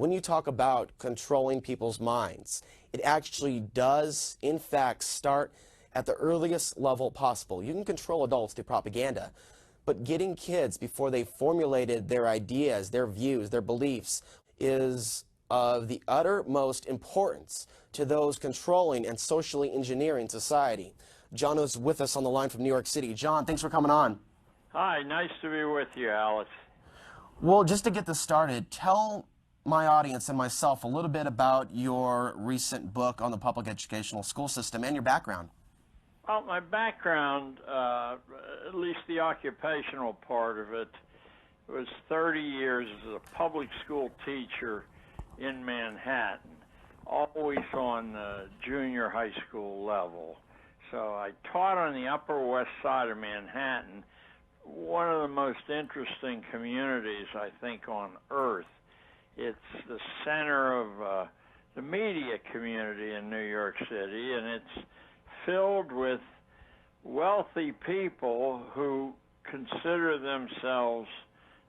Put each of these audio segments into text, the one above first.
when you talk about controlling people's minds, it actually does, in fact, start at the earliest level possible. You can control adults through propaganda, but getting kids before they formulated their ideas, their views, their beliefs is of the uttermost importance to those controlling and socially engineering society. John is with us on the line from New York City. John, thanks for coming on. Hi, nice to be with you, Alice. Well, just to get this started, tell my audience and myself a little bit about your recent book on the public educational school system and your background. Well, my background, at least the occupational part of it, was 30 years as a public school teacher in Manhattan, always on the junior high school level. So I taught on the Upper West Side of Manhattan, one of the most interesting communities, I think, on earth. It's the center of the media community in New York City, and it's filled with wealthy people who consider themselves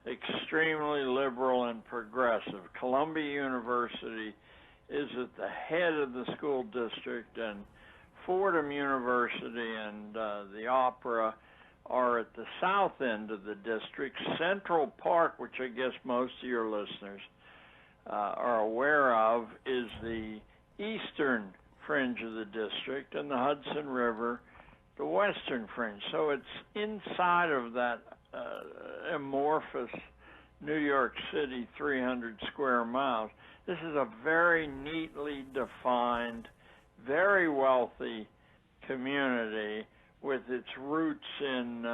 extremely liberal and progressive. Columbia University is at the head of the school district, and Fordham University and the Opera are at the south end of the district. Central Park, which I guess most of your listeners are aware of, is the eastern fringe of the district, and the Hudson River, the western fringe. So it's inside of that amorphous New York City 300 square miles. This is a very neatly defined, very wealthy community with its roots in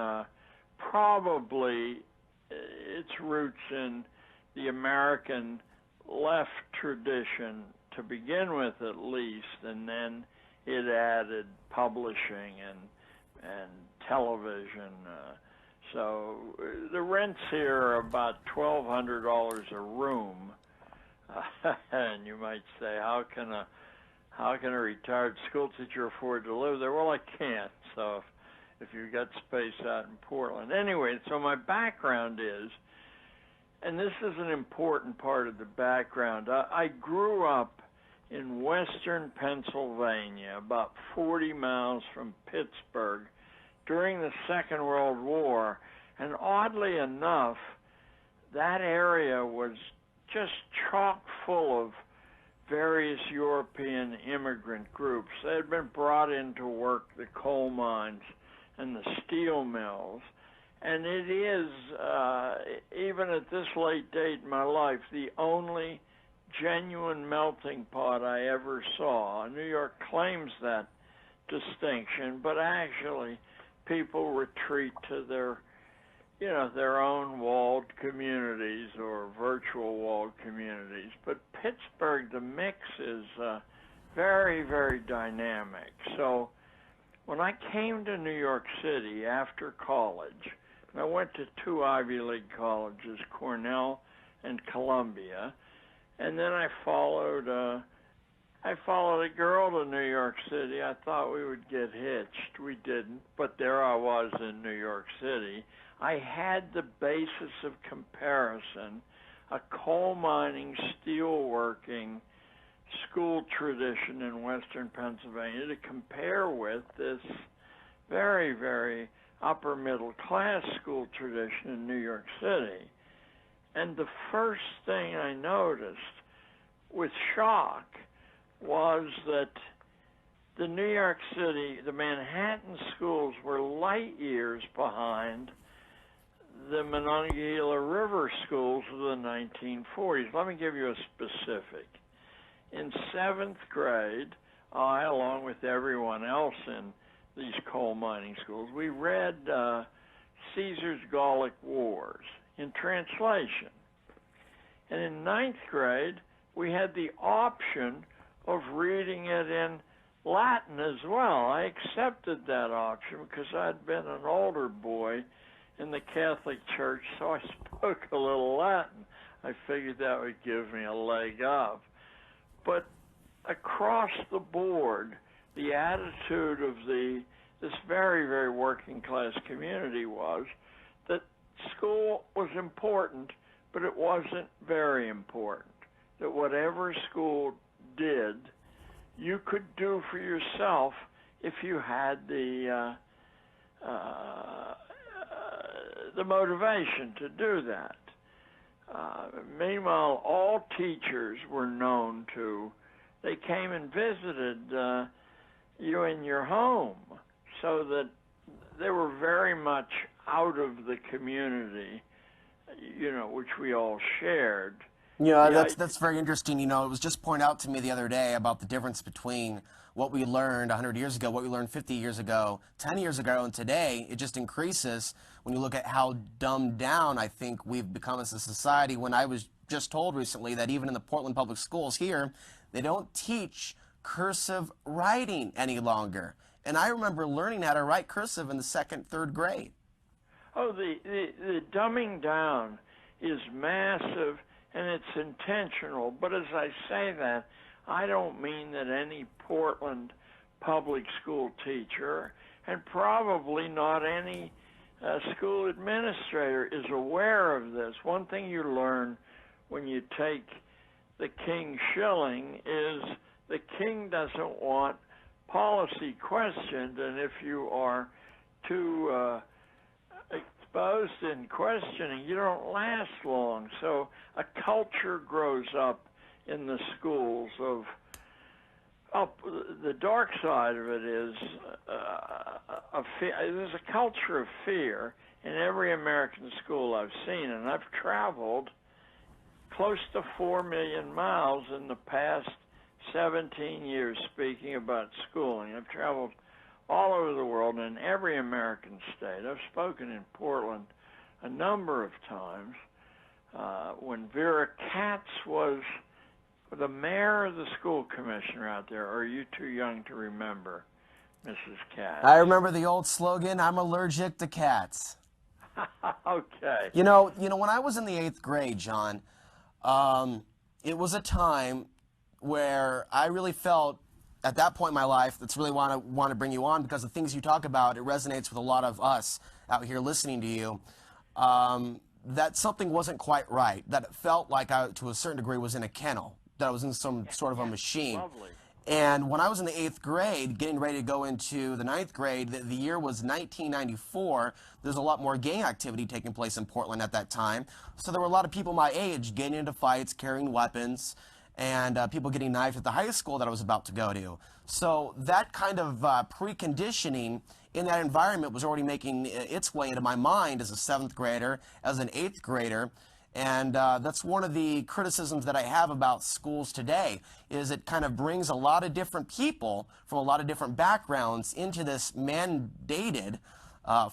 probably its roots in the American left tradition to begin with, at least, and then it added publishing and television. So the rents here are about $1,200 a room, and you might say, how can a retired school teacher afford to live there? Well, I can't. So if you've got space out in Portland, anyway. So my background is, and this is an important part of the background. I grew up in western Pennsylvania, about 40 miles from Pittsburgh, during the Second World War, and oddly enough, that area was just chock full of various European immigrant groups. They had been brought in to work the coal mines and the steel mills, and it is, even at this late date in my life, the only genuine melting pot I ever saw. New York claims that distinction, but actually people retreat to their own walled communities or virtual walled communities. But Pittsburgh, the mix is very, very dynamic. So when I came to New York City after college, I went to 2 Ivy League colleges, Cornell and Columbia, and then I followed a girl to New York City. I thought we would get hitched. We didn't, but there I was in New York City. I had the basis of comparison, a coal mining, steel working school tradition in western Pennsylvania to compare with this very, very upper middle class school tradition in New York City. And the first thing I noticed with shock was that the New York City, the Manhattan schools were light years behind the Monongahela River schools of the 1940s. Let me give you a specific. In 7th grade, I, along with everyone else in these coal mining schools, we read Caesar's Gallic Wars in translation. And in 9th grade, we had the option of reading it in Latin as well. I accepted that option because I'd been an older boy in the Catholic Church, so I spoke a little Latin. I figured that would give me a leg up. But across the board, the attitude of this very, very working class community was that school was important, but it wasn't very important. that whatever school did, you could do for yourself if you had the motivation to do that. Meanwhile, all teachers were known to, they came and visited you in your home, so that they were very much out of the community, which we all shared. Yeah, that's very interesting. It was just pointed out to me the other day about the difference between what we learned 100 years ago, what we learned 50 years ago, 10 years ago, and today. It just increases when you look at how dumbed down I think we've become as a society. When I was just told recently that even in the Portland public schools here, they don't teach cursive writing any longer. And I remember learning how to write cursive in the 2nd, 3rd grade. Oh, the dumbing down is massive, and it's intentional. But as I say that, I don't mean that any Portland public school teacher, and probably not any school administrator, is aware of this. One thing you learn when you take the king shilling is the king doesn't want policy questioned, and if you are too exposed in questioning, you don't last long. So a culture grows up in the schools of the dark side of it is there's a culture of fear in every American school I've seen, and I've traveled close to 4 million miles in the past 17 years speaking about schooling. I've traveled all over the world in every American state. I've spoken in Portland a number of times. When Vera Katz was the mayor of the school commissioner out there, are you too young to remember Mrs. Katz? I remember the old slogan, "I'm allergic to cats." Okay. When I was in the 8th grade, John, it was a time where I really felt, at that point in my life, that's really want to bring you on, because the things you talk about, it resonates with a lot of us out here listening to you, that something wasn't quite right, that it felt like I, to a certain degree, was in a kennel, that I was in some sort of a machine. Lovely. And when I was in the 8th grade, getting ready to go into the 9th grade, the year was 1994. There's a lot more gang activity taking place in Portland at that time. So there were a lot of people my age getting into fights, carrying weapons, and people getting knifed at the high school that I was about to go to. So that kind of preconditioning in that environment was already making its way into my mind as a 7th grader, as an 8th grader. And that's one of the criticisms that I have about schools today, is it kind of brings a lot of different people from a lot of different backgrounds into this mandated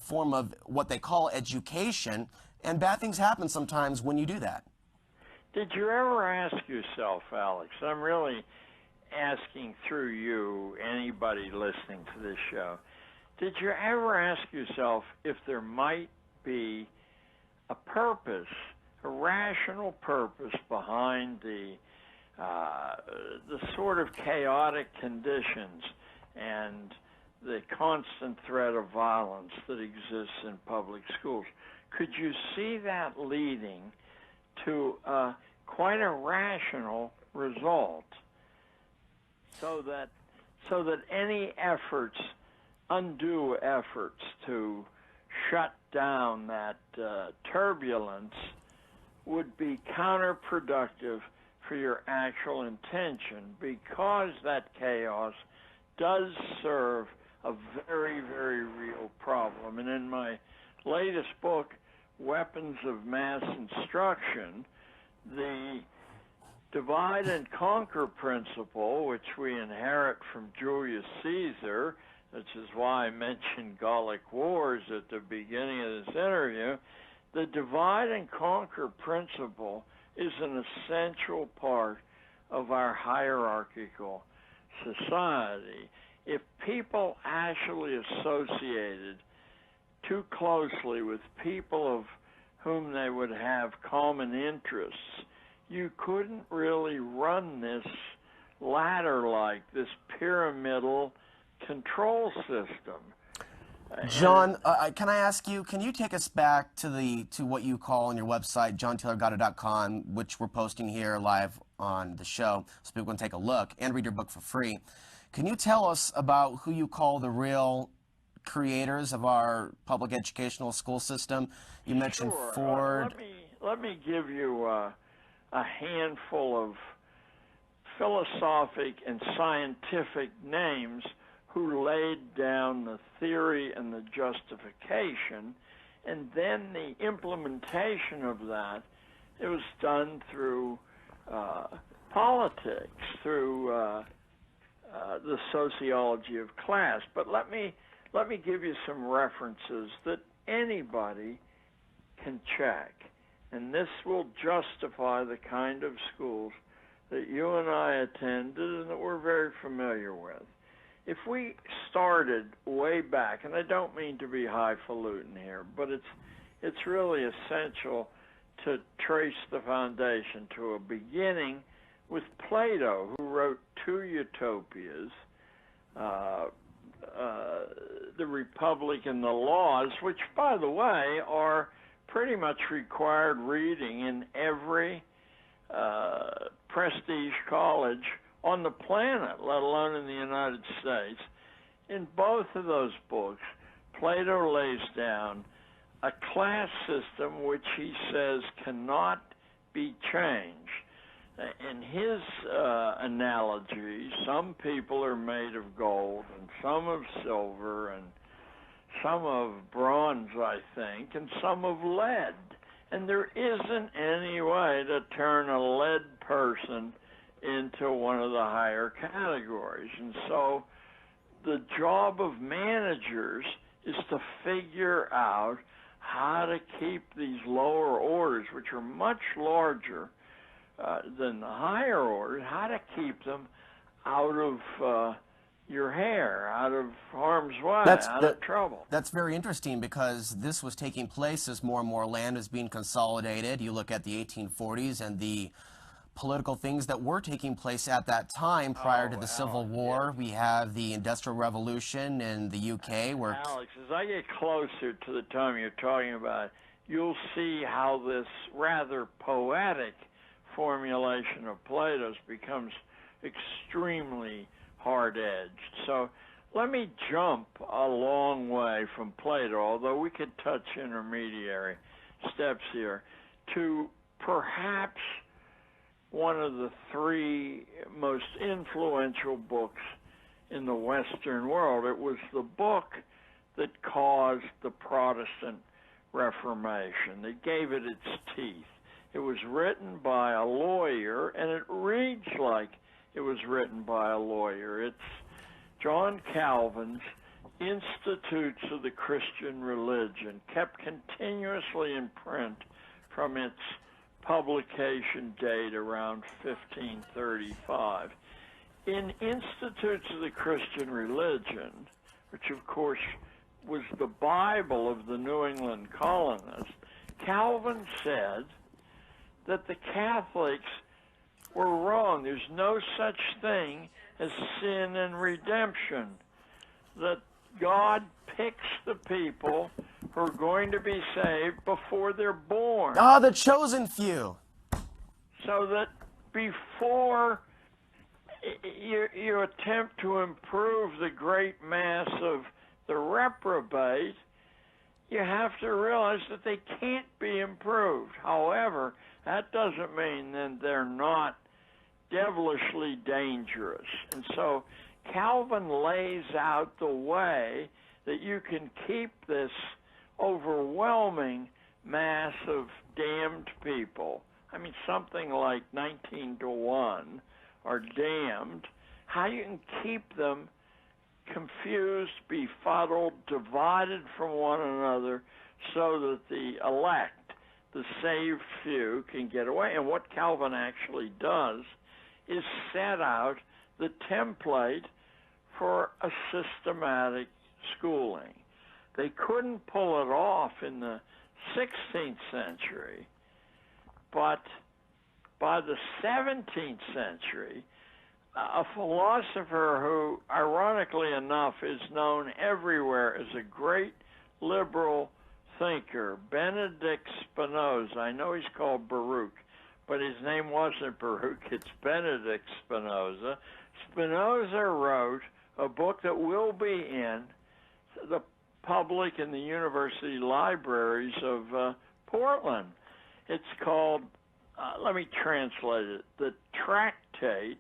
form of what they call education, and bad things happen sometimes when you do that. Did you ever ask yourself, Alex, I'm really asking through you, anybody listening to this show, did you ever ask yourself if there might be a purpose, a rational purpose behind the sort of chaotic conditions and the constant threat of violence that exists in public schools? Could you see that leading to quite a rational result, so that any efforts, undue efforts to shut down that turbulence would be counterproductive for your actual intention, because that chaos does serve a very, very real problem. And in my latest book, Weapons of Mass Instruction, the divide and conquer principle, which we inherit from Julius Caesar, which is why I mentioned Gallic Wars at the beginning of this interview, the divide and conquer principle is an essential part of our hierarchical society. If people actually associated too closely with people of whom they would have common interests, you couldn't really run this ladder-like, this pyramidal control system. John, can I ask you, can you take us back to what you call on your website, johntaylorgatto.com, which we're posting here live on the show, so people can take a look and read your book for free. Can you tell us about who you call the real creators of our public educational school system? You mentioned Sure. Ford. Let me give you a handful of philosophic and scientific names who laid down the theory and the justification, and then the implementation of that. It was done through politics, through the sociology of class. But let me give you some references that anybody can check, and this will justify the kind of schools that you and I attended and that we're very familiar with. If we started way back, and I don't mean to be highfalutin here, but it's really essential to trace the foundation to a beginning with Plato, who wrote two utopias, the Republic and the Laws, which, by the way, are pretty much required reading in every prestige college on the planet, let alone in the United States. In both of those books, Plato lays down a class system which he says cannot be changed. In his analogy, some people are made of gold and some of silver and some of bronze, I think, and some of lead. And there isn't any way to turn a lead person into one of the higher categories. And so the job of managers is to figure out how to keep these lower orders, which are much larger than the higher orders, how to keep them out of your hair, out of harm's way, out of trouble. That's very interesting, because this was taking place as more and more land was being consolidated. You look at the 1840s and the political things that were taking place at that time prior to the Civil War. Yeah. We have the Industrial Revolution in the UK. Where Alex, as I get closer to the time you're talking about, you'll see how this rather poetic formulation of Plato's becomes extremely hard-edged. So let me jump a long way from Plato, although we could touch intermediary steps here, to perhaps one of the three most influential books in the Western world. It was the book that caused the Protestant Reformation, that gave it its teeth. It was written by a lawyer, and it reads like it was written by a lawyer. It's John Calvin's Institutes of the Christian Religion, kept continuously in print from its publication date around 1535. In Institutes of the Christian Religion, which of course was the Bible of the New England colonists, Calvin said that the Catholics were wrong. There's no such thing as sin and redemption, that God picks the people who are going to be saved before they're born. Ah, the chosen few. So that before you attempt to improve the great mass of the reprobate, you have to realize that they can't be improved. However, that doesn't mean that they're not devilishly dangerous. And so Calvin lays out the way that you can keep this overwhelming mass of damned people. I mean, something like 19 to 1 are damned. How you can keep them confused, befuddled, divided from one another, so that the elect, the saved few, can get away. And what Calvin actually does is set out the template for a systematic schooling. They couldn't pull it off in the 16th century, but by the 17th century, a philosopher who, ironically enough, is known everywhere as a great liberal thinker, Benedict Spinoza. I know he's called Baruch, but his name wasn't Baruch, it's Benedict Spinoza. Spinoza wrote a book that will be in the public and the university libraries of Portland. It's called, let me translate it, The Tractate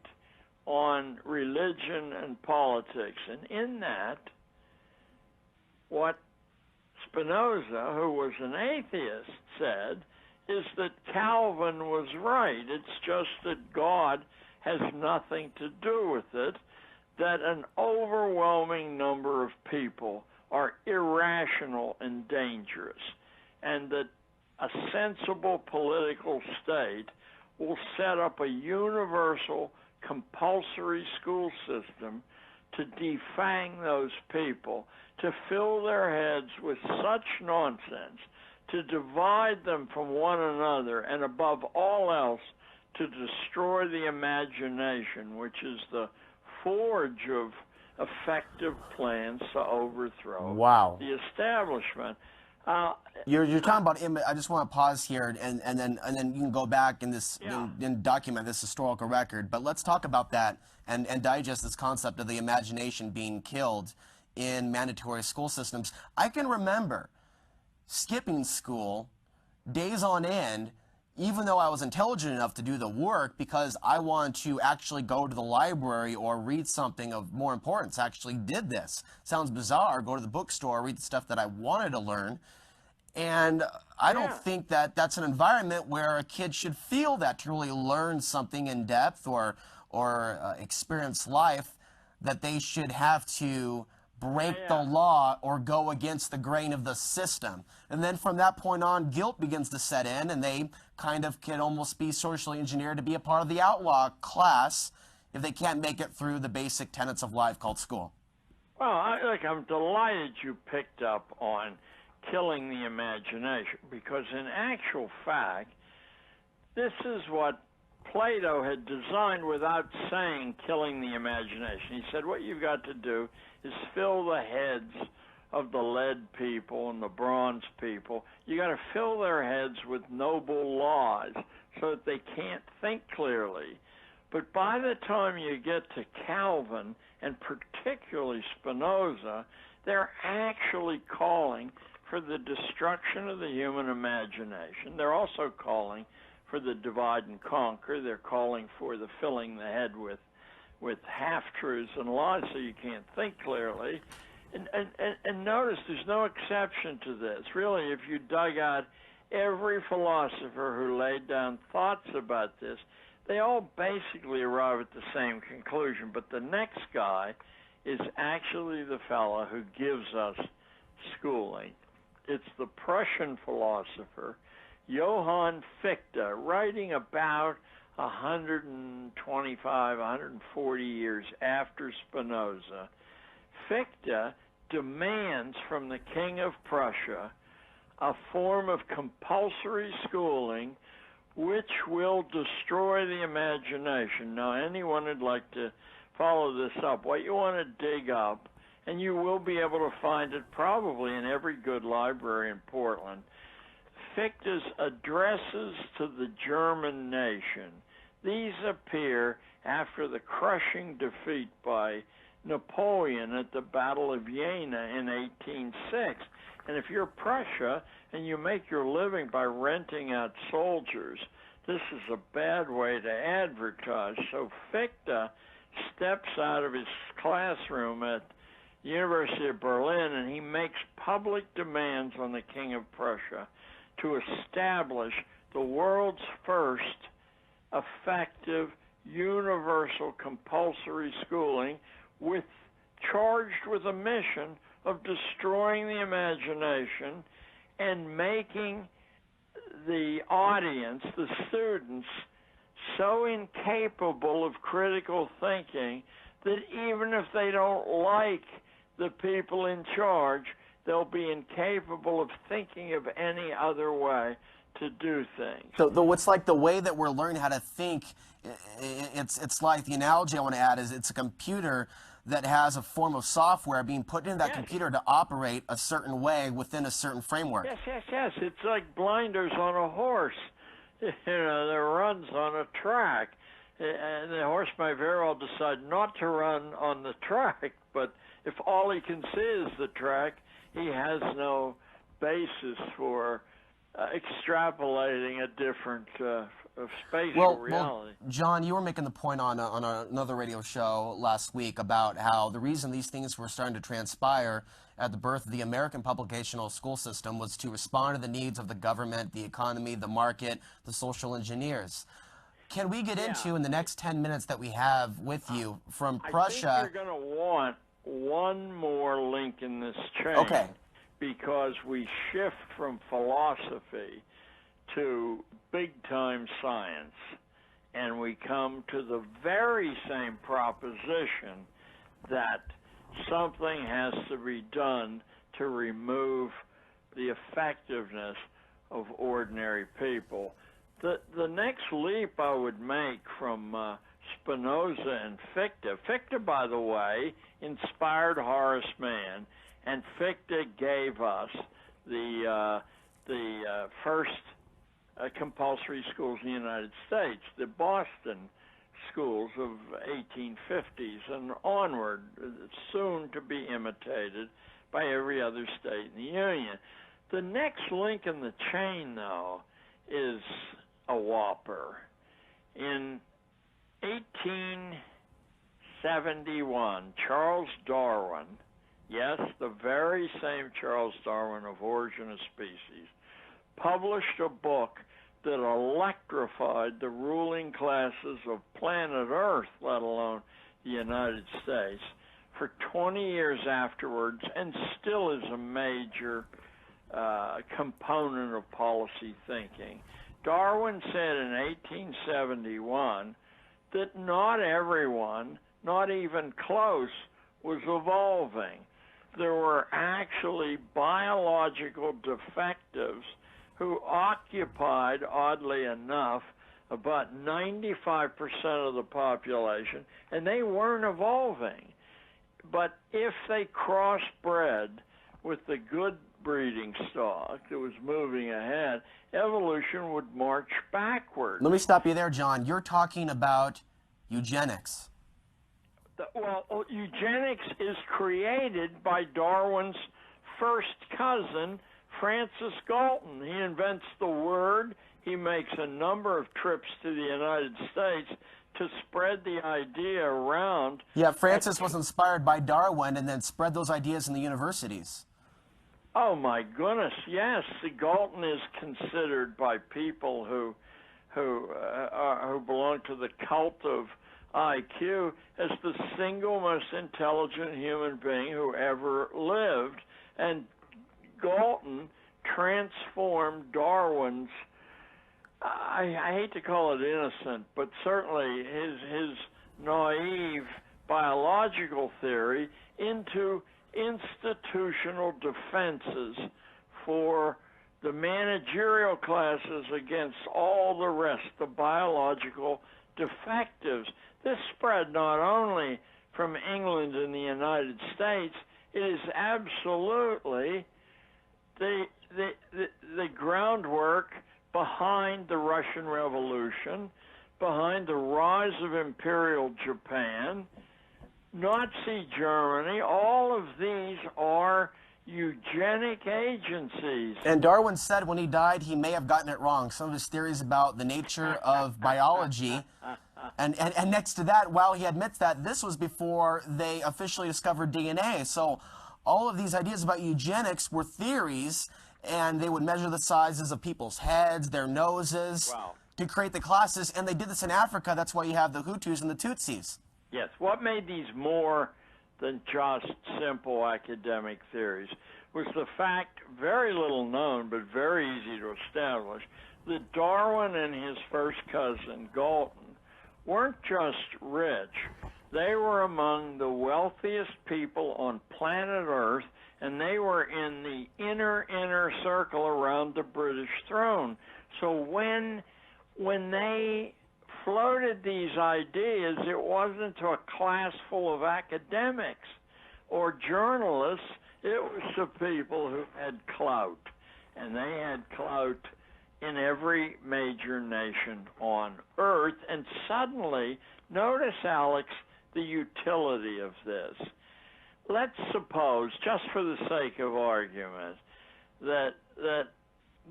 on Religion and Politics. And in that, what Spinoza, who was an atheist, said is that Calvin was right. It's just that God has nothing to do with it, that an overwhelming number of people are irrational and dangerous, and that a sensible political state will set up a universal compulsory school system to defang those people, to fill their heads with such nonsense, to divide them from one another, and above all else, to destroy the imagination, which is the forge of effective plans to overthrow the establishment. You're talking about. I just want to pause here, and then you can go back and and document this historical record. But let's talk about that and digest this concept of the imagination being killed in mandatory school systems. I can remember skipping school days on end, even though I was intelligent enough to do the work, because I wanted to actually go to the library or read something of more importance. I actually did this. Sounds bizarre. Go to the bookstore, read the stuff that I wanted to learn. And I don't think that that's an environment where a kid should feel that to really learn something in depth or experience life, that they should have to break the law or go against the grain of the system. And then from that point on, guilt begins to set in, and they kind of can almost be socially engineered to be a part of the outlaw class if they can't make it through the basic tenets of life called school. Well, I'm delighted you picked up on killing the imagination, because in actual fact, this is what Plato had designed without saying killing the imagination. He said what you've got to do is fill the heads of the lead people and the bronze people. You got to fill their heads with noble laws so that they can't think clearly. But by the time you get to Calvin, and particularly Spinoza, they're actually calling for the destruction of the human imagination. They're also calling for the divide and conquer. They're calling for the filling the head with half-truths and lies so you can't think clearly. And notice there's no exception to this. Really, if you dug out every philosopher who laid down thoughts about this, they all basically arrive at the same conclusion. But the next guy is actually the fellow who gives us schooling. It's the Prussian philosopher Johann Fichte, writing about 125, 140 years after Spinoza. Fichte demands from the King of Prussia a form of compulsory schooling which will destroy the imagination. Now, anyone who'd like to follow this up, what you want to dig up, and you will be able to find it probably in every good library in Portland, Fichte's addresses to the German nation. These appear after the crushing defeat by Napoleon at the Battle of Jena in 1806. And if you're Prussia and you make your living by renting out soldiers, this is a bad way to advertise. So Fichte steps out of his classroom at the University of Berlin, and he makes public demands on the King of Prussia to establish the world's first effective universal compulsory schooling, charged with a mission of destroying the imagination and making the audience, the students, so incapable of critical thinking that even if they don't like the people in charge, they'll be incapable of thinking of any other way to do things. So it's like the way that we're learning how to think, it's like the analogy I want to add is it's a computer that has a form of software being put into that computer to operate a certain way within a certain framework. Yes. It's like blinders on a horse. that runs on a track. And the horse may very well decide not to run on the track, but if all he can see is the track, he has no basis for extrapolating a different spatial reality. Well, John, you were making the point on another radio show last week about how the reason these things were starting to transpire at the birth of the American publicational school system was to respond to the needs of the government, the economy, the market, the social engineers. Can we get into, in the next 10 minutes that we have with you, from Prussia... I think you're going to want one more link in this chain. Okay. Because we shift from philosophy to big-time science, and we come to the very same proposition that something has to be done to remove the effectiveness of ordinary people. The next leap I would make from Spinoza and Fichte. Fichte, by the way, inspired Horace Mann, and Fichte gave us the first compulsory schools in the United States, the Boston schools of 1850s and onward, soon to be imitated by every other state in the Union. The next link in the chain, though, is a whopper. In 1871, Charles Darwin, yes, the very same Charles Darwin of Origin of Species, published a book that electrified the ruling classes of planet Earth, let alone the United States, for 20 years afterwards, and still is a major component of policy thinking. Darwin said in 1871 that not everyone, not even close, was evolving. There were actually biological defectives who occupied, oddly enough, about 95% of the population, and they weren't evolving. But if they crossbred with the good breeding stock that was moving ahead, evolution would march backward. Let me stop you there, John. You're talking about eugenics. Well, eugenics is created by Darwin's first cousin, Francis Galton. He invents the word. He makes a number of trips to the United States to spread the idea around. Yeah, Francis was inspired by Darwin and then spread those ideas in the universities. Oh, my goodness, yes. Galton is considered by people who belong to the cult of IQ as the single most intelligent human being who ever lived. And Galton transformed Darwin's, I hate to call it innocent, but certainly his naive biological theory into institutional defenses for the managerial classes against all the rest, the biological defectives. This spread not only from England and the United States, it is absolutely the groundwork behind the Russian Revolution, behind the rise of Imperial Japan, Nazi Germany. All of these are eugenic agencies. And Darwin said when he died he may have gotten it wrong. Some of his theories about the nature of biology. And next to that, while he admits that, this was before they officially discovered DNA. So all of these ideas about eugenics were theories, and they would measure the sizes of people's heads, their noses, to create the classes. And they did this in Africa. That's why you have the Hutus and the Tutsis. Yes. What made these more than just simple academic theories was the fact, very little known but very easy to establish, that Darwin and his first cousin, Galton, weren't just rich. They were among the wealthiest people on planet Earth, and they were in the inner circle around the British throne. So when they floated these ideas, it wasn't to a class full of academics or journalists. It was to people who had clout, and they had clout in every major nation on earth. And suddenly, notice, Alex, the utility of this. Let's suppose, just for the sake of argument, that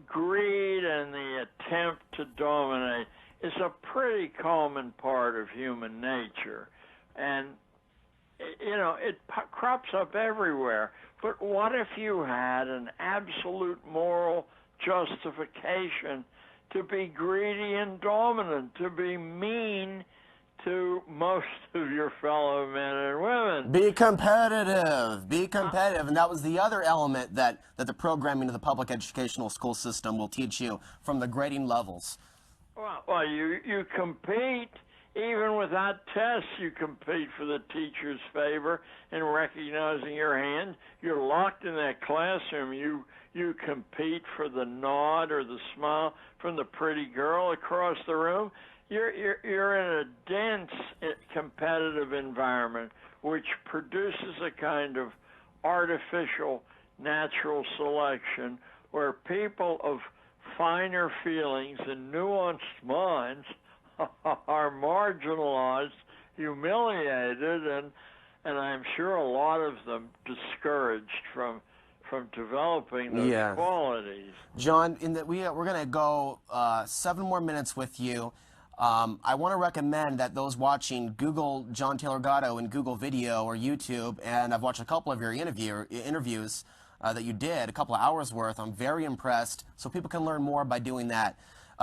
greed and the attempt to dominate is a pretty common part of human nature. And, you know, it crops up everywhere. But what if you had an absolute moral justification to be greedy and dominant, to be mean to most of your fellow men and women? Be competitive. Be competitive. And that was the other element that the programming of the public educational school system will teach you from the grading levels. Well, you compete. Even without tests, you compete for the teacher's favor in recognizing your hand. You're locked in that classroom. You compete for the nod or the smile from the pretty girl across the room. You're in a dense competitive environment which produces a kind of artificial natural selection where people of finer feelings and nuanced minds are marginalized, humiliated, and I'm sure a lot of them discouraged from developing those qualities. John, we're going to go 7 more minutes with you. I want to recommend that those watching Google John Taylor Gatto in Google Video or YouTube, and I've watched a couple of your interviews that you did, a couple of hours worth. I'm very impressed, so people can learn more by doing that.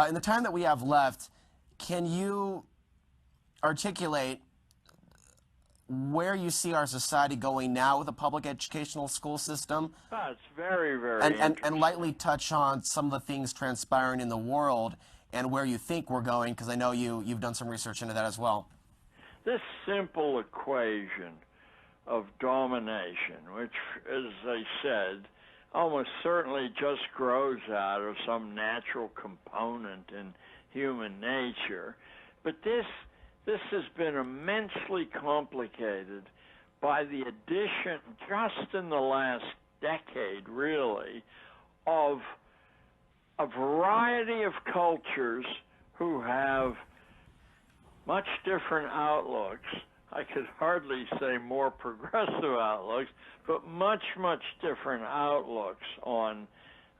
In the time that we have left, can you articulate where you see our society going now with a public educational school system? It's very, very and lightly touch on some of the things transpiring in the world and where you think we're going, because I know you've done some research into that as well. This simple equation of domination, which, as I said, almost certainly just grows out of some natural component in human nature. But this has been immensely complicated by the addition, just in the last decade really, of a variety of cultures who have much different outlooks. I could hardly say more progressive outlooks, but much, much different outlooks on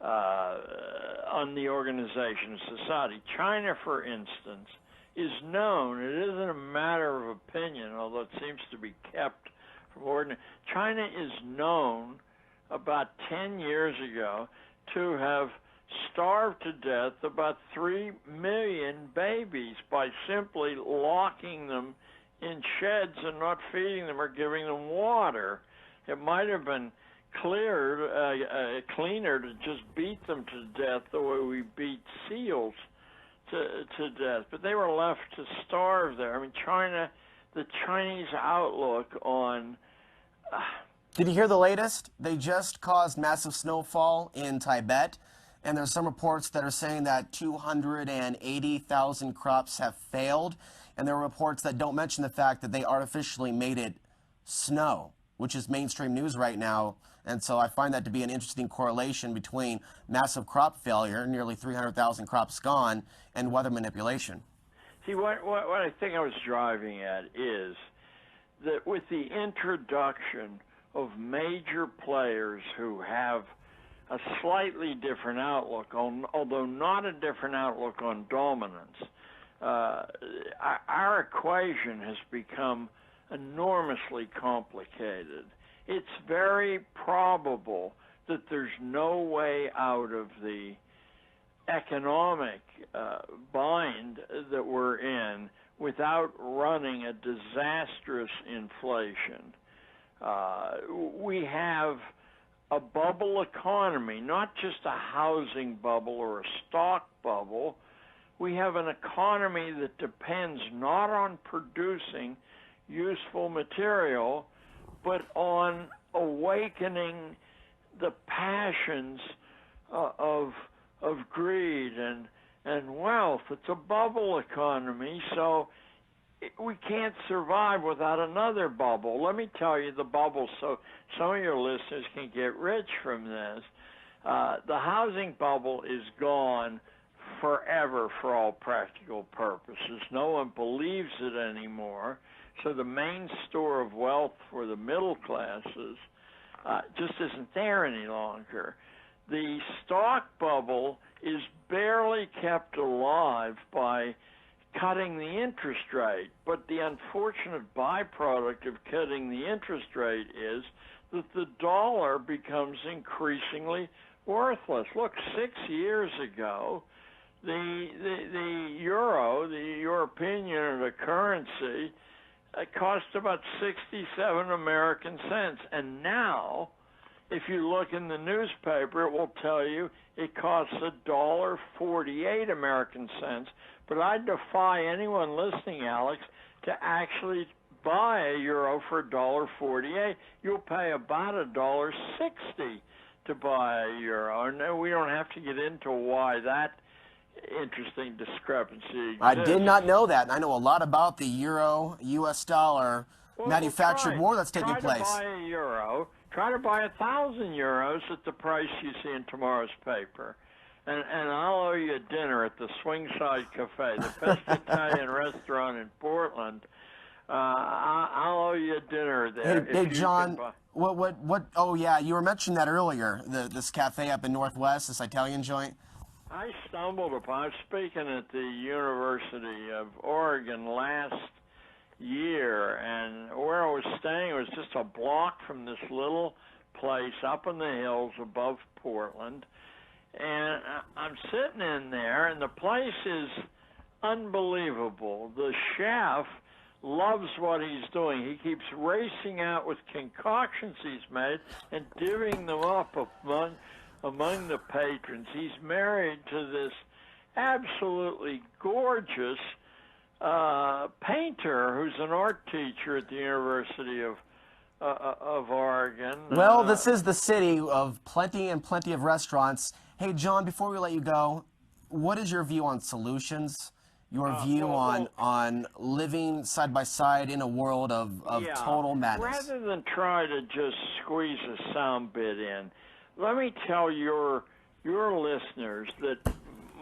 the organization of society. China, for instance, is known, it isn't a matter of opinion, although it seems to be kept from ordinary. China is known about 10 years ago to have starved to death about 3 million babies by simply locking them in sheds and not feeding them or giving them water. It might have been cleaner to just beat them to death the way we beat seals to death. But they were left to starve there. I mean, China, the Chinese outlook on... Did you hear the latest? They just caused massive snowfall in Tibet, and there's some reports that are saying that 280,000 crops have failed, and there are reports that don't mention the fact that they artificially made it snow, which is mainstream news right now. And so I find that to be an interesting correlation between massive crop failure, nearly 300,000 crops gone, and weather manipulation. See, what I think I was driving at is that with the introduction of major players who have a slightly different outlook, although not a different outlook on dominance, our equation has become enormously complicated. It's very probable that there's no way out of the economic bind that we're in without running a disastrous inflation. We have a bubble economy, not just a housing bubble or a stock bubble. We have an economy that depends not on producing useful material, but on awakening the passions of greed and wealth. It's a bubble economy, so we can't survive without another bubble. Let me tell you the bubble so some of your listeners can get rich from this. The housing bubble is gone forever for all practical purposes. No one believes it anymore. So the main store of wealth for the middle classes just isn't there any longer. The stock bubble is barely kept alive by cutting the interest rate, but the unfortunate byproduct of cutting the interest rate is that the dollar becomes increasingly worthless. Look, 6 years ago, the euro, the European unit of currency, cost about 67 American cents, and now, if you look in the newspaper, it will tell you it costs $1.48 American cents. But I defy anyone listening, Alex, to actually buy a euro for $1.48. You'll pay about $1.60 to buy a euro. And we don't have to get into why that interesting discrepancy exists. I did not know that. And I know a lot about the euro, U.S. dollar manufactured war that's taking place. Try to buy a euro. Try to buy 1,000 euros at the price you see in tomorrow's paper. And I'll owe you a dinner at the Swingside Cafe, the best Italian restaurant in Portland. I'll owe you a dinner there. Hey John, what? Oh yeah, you were mentioning that earlier. This cafe up in Northwest, this Italian joint. I stumbled upon. I was speaking at the University of Oregon last year, and where I was staying was just a block from this little place up in the hills above Portland. And I'm sitting in there, and the place is unbelievable. The chef loves what he's doing. He keeps racing out with concoctions he's made and divvying them up among the patrons. He's married to this absolutely gorgeous painter who's an art teacher at the University of Oregon. Well, this is the city of plenty of restaurants. Hey, John, before we let you go, what is your view on solutions? Your view on living side by side in a world of total madness? Rather than try to just squeeze a sound bit in, let me tell your listeners that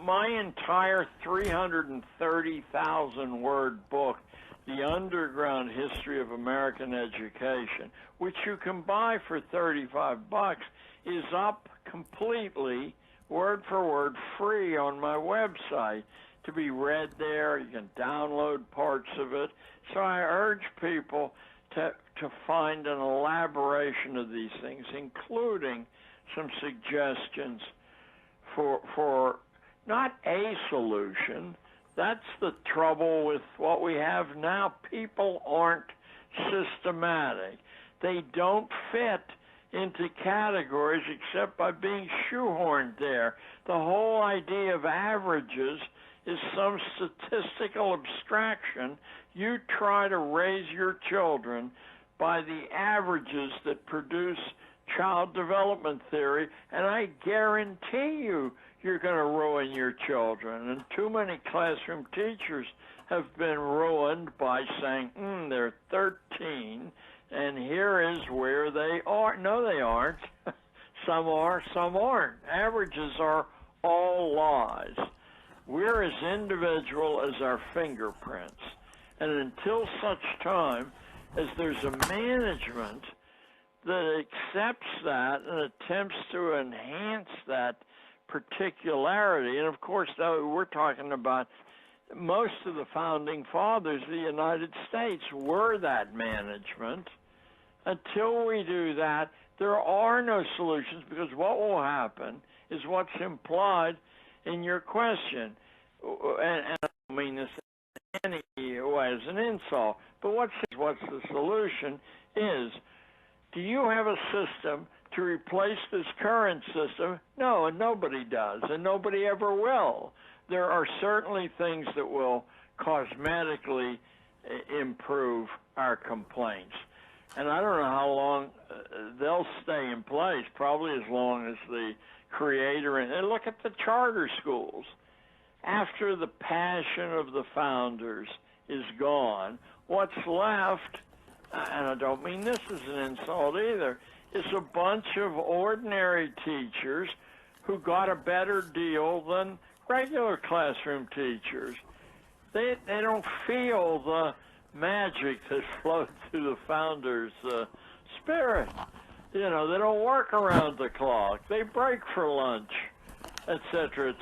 my entire 330,000 word book, The Underground History of American Education, which you can buy for $35, is up completely, word for word, free on my website to be read there. You can download parts of it. So I urge people to find an elaboration of these things, including some suggestions for not a solution. That's the trouble with what we have now. People aren't systematic. They don't fit into categories except by being shoehorned there. The whole idea of averages is some statistical abstraction. You try to raise your children by the averages that produce child development theory, and I guarantee you're going to ruin your children. And too many classroom teachers have been ruined by saying, they're 13, and here is where they are. No, they aren't. Some are, some aren't. Averages are all lies. We're as individual as our fingerprints. And until such time as there's a management that accepts that and attempts to enhance that particularity, and of course, we're talking about most of the founding fathers of the United States were that management. Until we do that, there are no solutions, because what will happen is what's implied in your question, and I don't mean this in any way as an insult, but what's the solution is, do you have a system to replace this current system? No, and nobody does, and nobody ever will. There are certainly things that will cosmetically improve our complaints. And I don't know how long they'll stay in place, probably as long as the creator, and look at the charter schools. After the passion of the founders is gone, what's left, and I don't mean this as an insult either, is a bunch of ordinary teachers who got a better deal than regular classroom teachers, they don't feel the magic that flowed through the founders' spirit. You know, they don't work around the clock. They break for lunch, et cetera,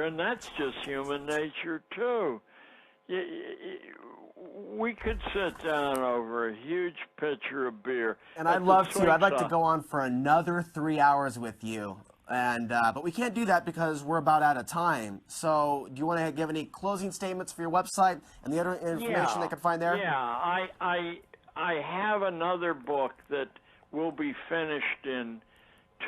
and that's just human nature, too. We could sit down over a huge pitcher of beer. And I'd love to. I'd like to go on for another 3 hours with you. And but we can't do that because we're about out of time. So do you want to give any closing statements for your website and the other information they can find there? Yeah, I have another book that will be finished in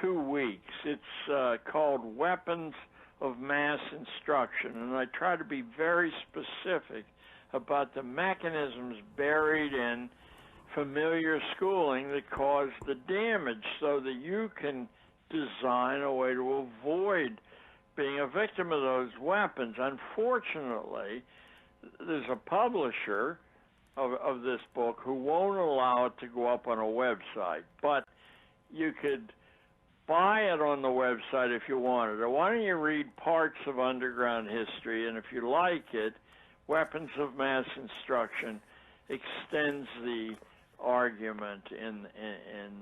2 weeks. It's called Weapons of Mass Instruction, and I try to be very specific about the mechanisms buried in familiar schooling that cause the damage so that you can design a way to avoid being a victim of those weapons. Unfortunately, there's a publisher of this book who won't allow it to go up on a website, but you could buy it on the website if you wanted. Or why don't you read parts of underground history, and if you like it, Weapons of Mass Instruction extends the argument in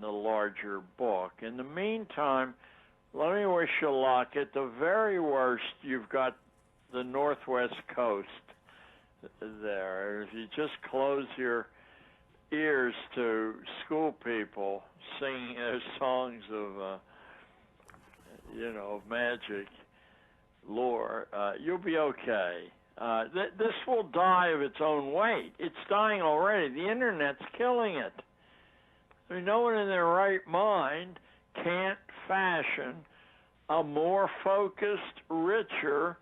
the larger book. In the meantime, let me wish you luck. At the very worst, you've got the Northwest Coast there. If you just close your ears to school people singing songs of, of magic lore, you'll be okay. This will die of its own weight. It's dying already. The Internet's killing it. I mean, no one in their right mind can't fashion a more focused, richer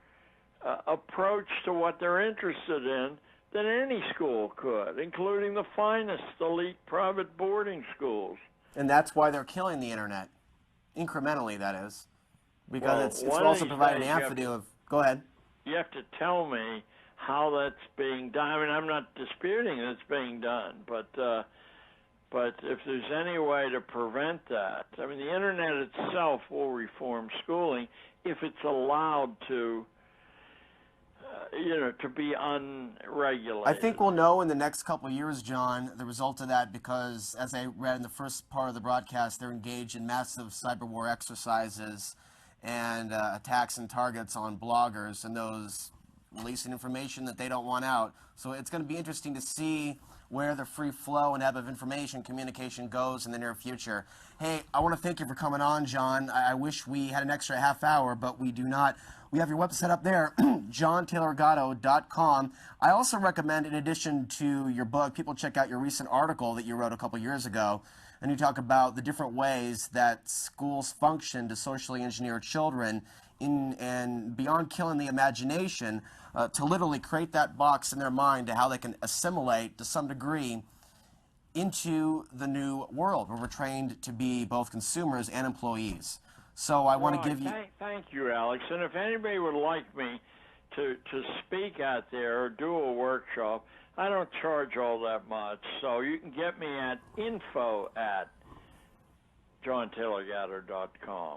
approach to what they're interested in than any school could, including the finest elite private boarding schools. And that's why they're killing the Internet. Incrementally, that is. Because it's also providing an avenue of... Go ahead. You have to tell me how that's being done. I mean, I'm not disputing that it's being done, but if there's any way to prevent that, I mean, the Internet itself will reform schooling if it's allowed to, to be unregulated. I think we'll know in the next couple of years, John, the result of that, because as I read in the first part of the broadcast, they're engaged in massive cyber war exercises and attacks and targets on bloggers and those releasing information that they don't want out. So it's going to be interesting to see where the free flow and ebb of information communication goes in the near future. Hey, I want to thank you for coming on, John. I wish we had an extra half hour, but we do not. We have your website up there, johntaylorgatto.com. I also recommend, in addition to your book, people check out your recent article that you wrote a couple years ago. And you talk about the different ways that schools function to socially engineer children and beyond killing the imagination, to literally create that box in their mind to how they can assimilate to some degree into the new world where we're trained to be both consumers and employees. So I want to give you... Thank you, Alex. And if anybody would like me to speak out there or do a workshop, I don't charge all that much, so you can get me at info@johntaylorgatto.com.